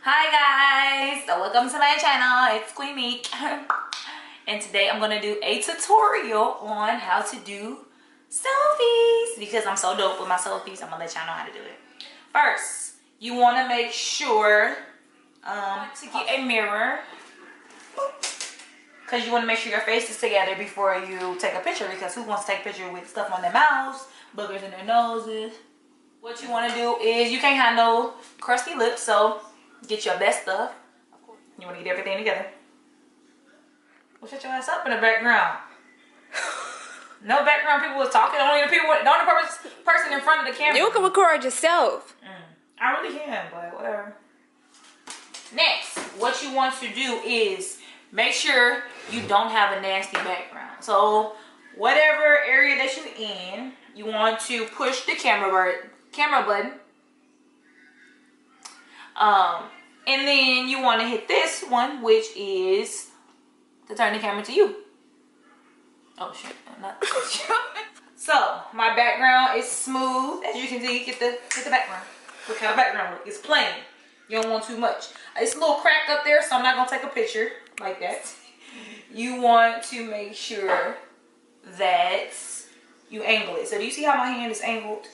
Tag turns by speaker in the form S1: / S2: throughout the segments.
S1: Hi guys, so welcome to my channel. It's Queen Meek. And today I'm gonna do a tutorial on how to do selfies because I'm so dope with my selfies. I'm gonna let y'all know how to do it. First, you want to make sure to get a mirror because you want to make sure your face is together before you take a picture, because who wants to take a picture with stuff on their mouths, boogers in their noses? What you want to do is, you can't have no crusty lips, so get your best stuff. You want to get everything together. Well, shut your ass up in the background. No background people was talking. The only person in front of the camera.
S2: You can record yourself.
S1: I really can, but whatever. Next, what you want to do is make sure you don't have a nasty background. So whatever area that you're in, you want to push the camera button. And then you want to hit this one, which is to turn the camera to you. Oh shit, not So my background is smooth, as you can see. Get the background. Look how the background looks. It's plain. You don't want too much. It's a little cracked up there, so I'm not gonna take a picture like that. You want to make sure that you angle it. So do you see how my hand is angled?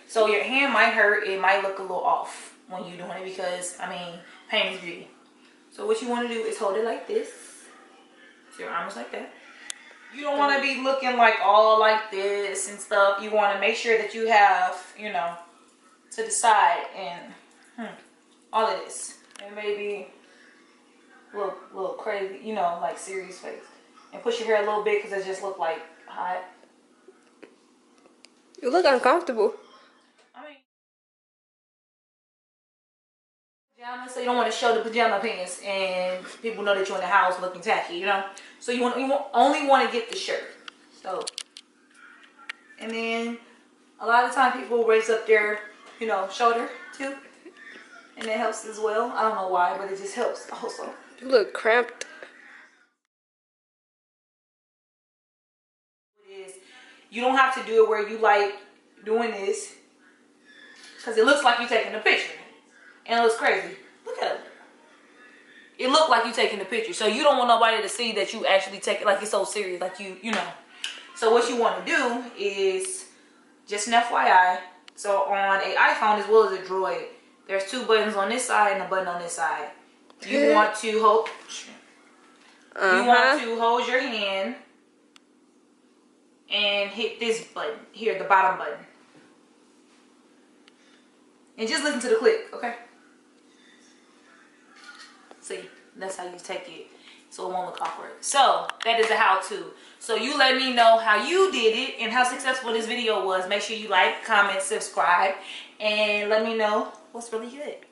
S1: So your hand might hurt. It might look a little off when you're doing it because, I mean, pain is beauty. So what you want to do is hold it like this. So your arm is like that. You don't want to be looking like all like this and stuff. You want to make sure that you have, you know, to the side and all of this. And maybe little crazy, you know, like serious face. And push your hair a little bit because it just look like hot.
S2: You look uncomfortable.
S1: I mean, pajamas, so you don't want to show the pajama pants and people know that you're in the house looking tacky, you know. So you only want to get the shirt. So, and then a lot of time people raise up their, you know, shoulder too, and it helps as well. I don't know why, but it just helps also.
S2: You look cramped.
S1: You don't have to do it where you like doing this, because it looks like you're taking a picture and it looks crazy. Look at it. It looked like you taking the picture, so you don't want nobody to see that you actually take it like it's so serious, like you know. So what you want to do is, just an FYI, so on an iPhone as well as a Droid, there's two buttons on this side and a button on this side. You want to hold. You want to hold your hand and hit this button here, the bottom button, and just listen to the click, okay? See, that's how you take it, so it won't look awkward. So that is a how-to. So you let me know how you did it and how successful this video was. Make sure you like, comment, subscribe, and let me know what's really good.